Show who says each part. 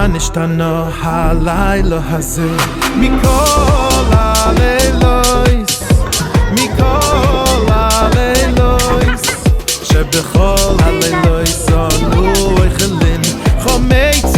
Speaker 1: נשתנה הלילה הזה מכל הלילות, מכל הלילות, שבכל הלילות אנו אוכלים חמץ